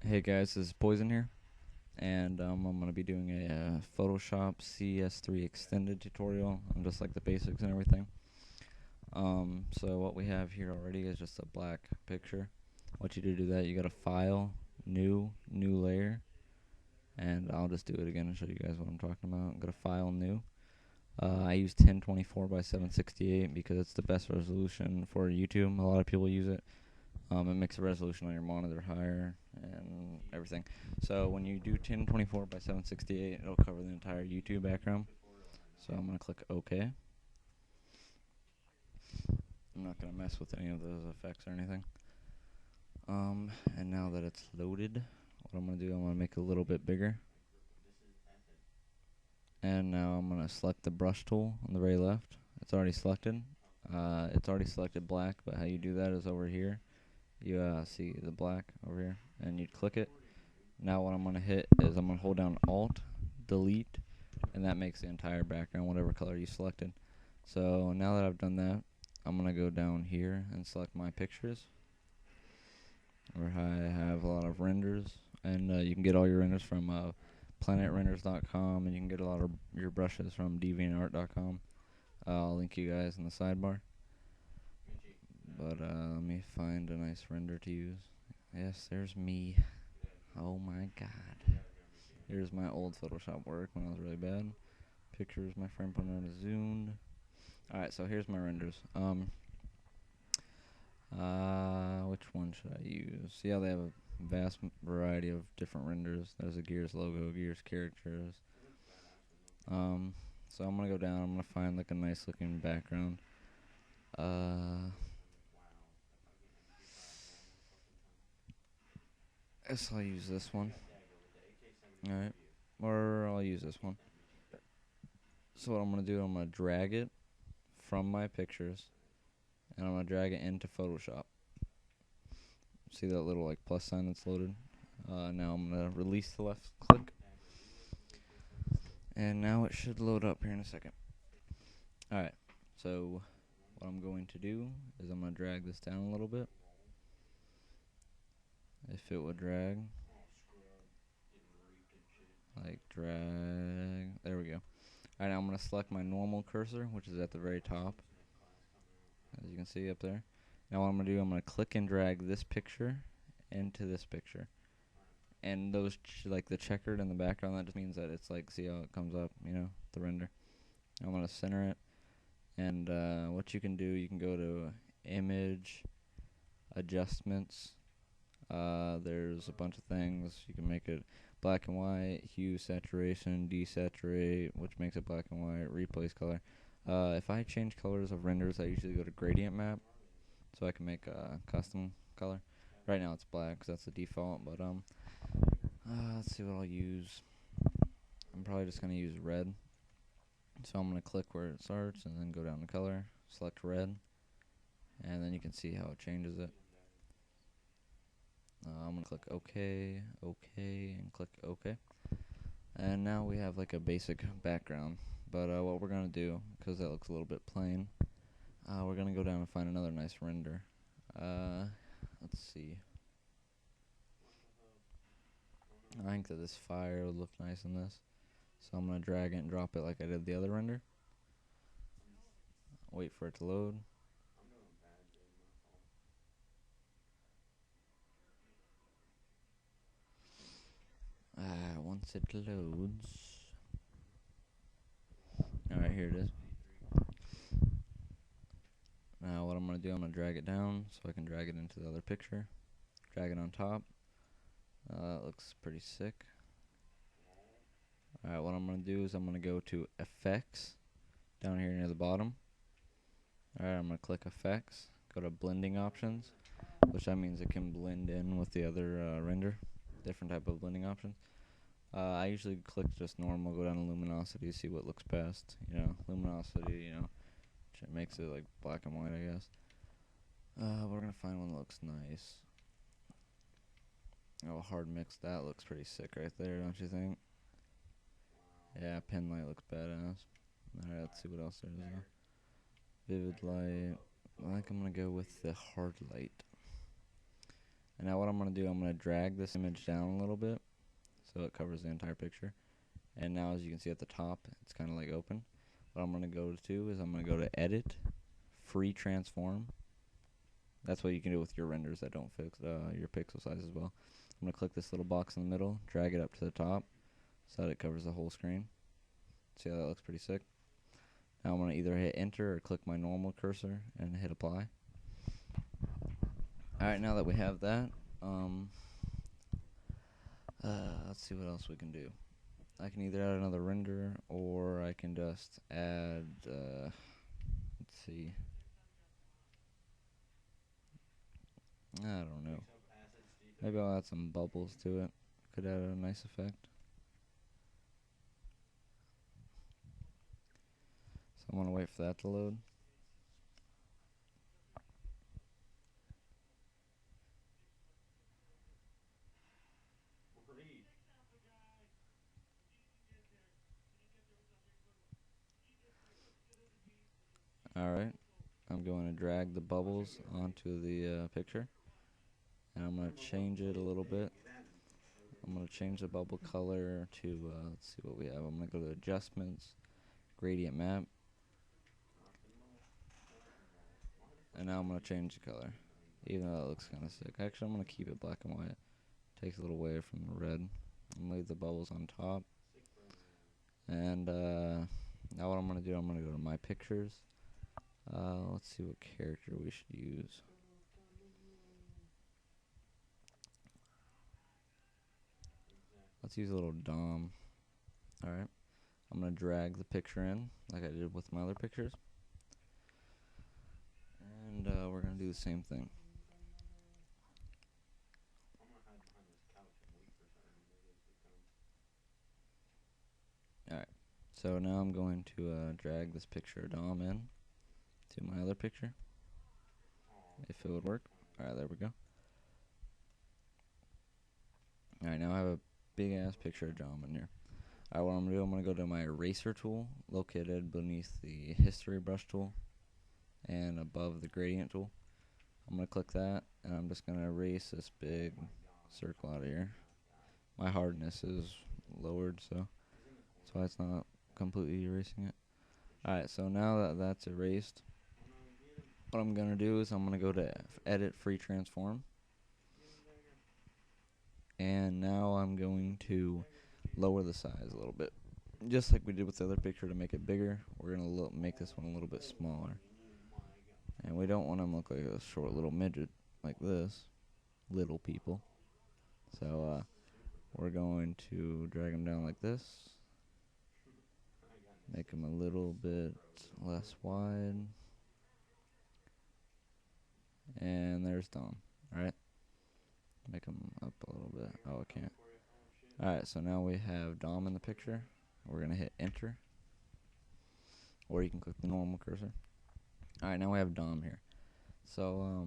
Hey guys, this is Poison here, and I'm going to be doing a Photoshop CS3 extended tutorial on just like the basics and everything. So what we have here already is just a black picture. What you do to do that, you got to file, new layer, and I'll just do it again and show you guys what I'm talking about. Go to file, new. I use 1024 by 768 because it's the best resolution for YouTube. A lot of people use it. It makes the resolution on your monitor higher and everything. So when you do 1024 by 768, it'll cover the entire YouTube background. So I'm going to click OK. I'm not going to mess with any of those effects or anything. And now that it's loaded, what I'm going to do, I'm going to make it a little bit bigger. And now I'm going to select the brush tool on the very left. It's already selected. It's already selected black, but how you do that is over here. You see the black over here, and you click it. Now what I'm going to hit is I'm going to hold down Alt, Delete, and that makes the entire background whatever color you selected. So now that I've done that, I'm going to go down here and select my pictures, where I have a lot of renders, and you can get all your renders from planetrenders.com, and you can get a lot of your brushes from DeviantArt.com. I'll link you guys in the sidebar. But let me find a nice render to use. Yes, there's me. Oh my god. Here's my old Photoshop work when I was really bad. Pictures, my friend put on a zoomed. Alright, so here's my renders. Which one should I use? See how they have a vast variety of different renders. There's a Gears logo, Gears characters. So I'm gonna go down, I'm gonna find like a nice looking background. Guess I'll use this one. Alright. Or I'll use this one. So what I'm going to do, I'm going to drag it from my pictures, and I'm going to drag it into Photoshop. See that little like plus sign that's loaded? Now I'm going to release the left click. And now it should load up here in a second. Alright, so what I'm going to do is I'm going to drag this down a little bit. If it would drag. Like drag. There we go. Alright, now I'm going to select my normal cursor, which is at the very top, as you can see up there. Now what I'm going to do, I'm going to click and drag this picture into this picture. And those, like the checkered in the background, that just means that it's like, see how it comes up, you know, the render. I'm going to center it. And what you can do, you can go to Image, Adjustments. There's a bunch of things. You can make it black and white, hue, saturation, desaturate, which makes it black and white, replace color. If I change colors of renders, I usually go to gradient map, so I can make a custom color. Right now it's black, 'cause that's the default, but let's see what I'll use. I'm probably just going to use red. So I'm going to click where it starts, and then go down to color, select red, and then you can see how it changes it. I'm going to click OK, OK, and click OK. And now we have like a basic background. But what we're going to do, because that looks a little bit plain, we're going to go down and find another nice render. Let's see. I think that this fire would look nice in this. So I'm going to drag it and drop it like I did the other render. Wait for it to load. Once it loads. Alright, here it is. Now what I'm going to do, I'm going to drag it down so I can drag it into the other picture. Drag it on top. That looks pretty sick. Alright, what I'm going to do is I'm going to go to Effects down here near the bottom. Alright, I'm going to click Effects, go to Blending Options, which that means it can blend in with the other render. Different type of blending options. I usually click just normal, go down to luminosity, see what looks best. You know, luminosity, you know, it makes it like black and white, I guess. We're gonna find one that looks nice. Oh, hard mix, that looks pretty sick right there, don't you think? Yeah, pen light looks badass. Alright, let's see what else there is. Vivid light. I think I'm gonna go with the hard light. And now what I'm going to do, I'm going to drag this image down a little bit so it covers the entire picture. And now as you can see at the top, it's kind of like open. What I'm going to go to is I'm going to go to Edit, Free Transform. That's what you can do with your renders that don't fix your pixel size as well. I'm going to click this little box in the middle, drag it up to the top so that it covers the whole screen. See how that looks pretty sick? Now I'm going to either hit enter or click my normal cursor and hit apply. Alright, now that we have that, let's see what else we can do. I can either add another render or I can just add, let's see. I don't know. Maybe I'll add some bubbles to it. Could add a nice effect. So I'm going to wait for that to load. Alright, I'm going to drag the bubbles onto the picture. And I'm going to change it a little bit. I'm going to change the bubble color to, let's see what we have. I'm going to go to Adjustments, Gradient Map. And now I'm going to change the color, even though it looks kind of sick. Actually, I'm going to keep it black and white. Takes a little away from the red. I'm going to leave the bubbles on top. And now what I'm going to do, I'm going to go to My Pictures. Let's see what character we should use. Let's use a little Dom. Alright. I'm going to drag the picture in like I did with my other pictures. And we're going to do the same thing. Alright. So now I'm going to drag this picture of Dom in to my other picture. If it would work. Alright, there we go. Alright, now I have a big ass picture of Dom in here. Alright, what I'm going to do, I'm going to go to my eraser tool located beneath the history brush tool and above the gradient tool. I'm going to click that and I'm just going to erase this big circle out of here. My hardness is lowered, so that's why it's not completely erasing it. Alright, so now that that's erased, what I'm going to do is I'm going to go to Edit Free Transform. And now I'm going to lower the size a little bit. Just like we did with the other picture to make it bigger, we're going to make this one a little bit smaller. And we don't want him to look like a short little midget like this. Little people. So we're going to drag him down like this. Make him a little bit less wide. And there's Dom. Alright. Make him up a little bit. Oh, I can't. Alright, so now we have Dom in the picture. We're going to hit enter. Or you can click the normal cursor. Alright, now we have Dom here. So,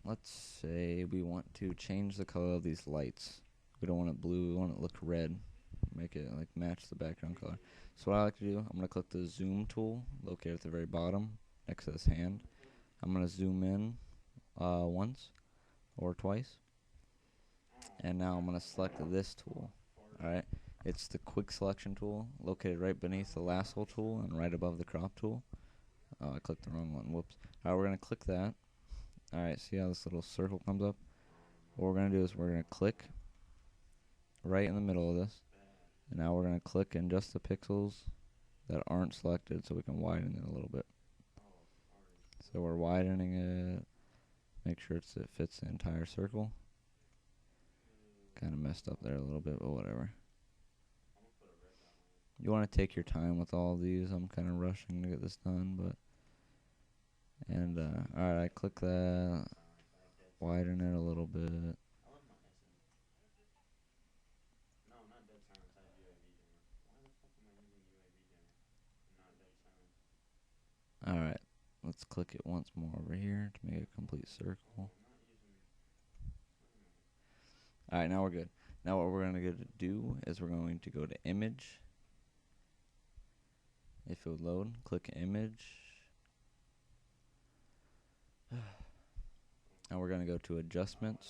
let's say we want to change the color of these lights. We don't want it blue, we want it to look red. Make it like match the background color. So what I like to do, I'm going to click the zoom tool located at the very bottom next to this hand. I'm going to zoom in once or twice. And now I'm going to select this tool. Alright, it's the quick selection tool located right beneath the lasso tool and right above the crop tool. Oh, I clicked the wrong one. Whoops. Alright, we're going to click that. Alright, see how this little circle comes up? What we're going to do is we're going to click right in the middle of this. And now we're going to click in just the pixels that aren't selected so we can widen it a little bit. So we're widening it. Make sure it fits the entire circle. Kind of messed up there a little bit, but whatever. You want to take your time with all these. I'm kind of rushing to get this done, but... And, alright, I click that. Widen it a little bit. Alright, let's click it once more over here to make it a complete circle. Alright, now we're good. Now what we're going to do is we're going to go to Image. If it would load, click Image. Now we're going to go to Adjustments.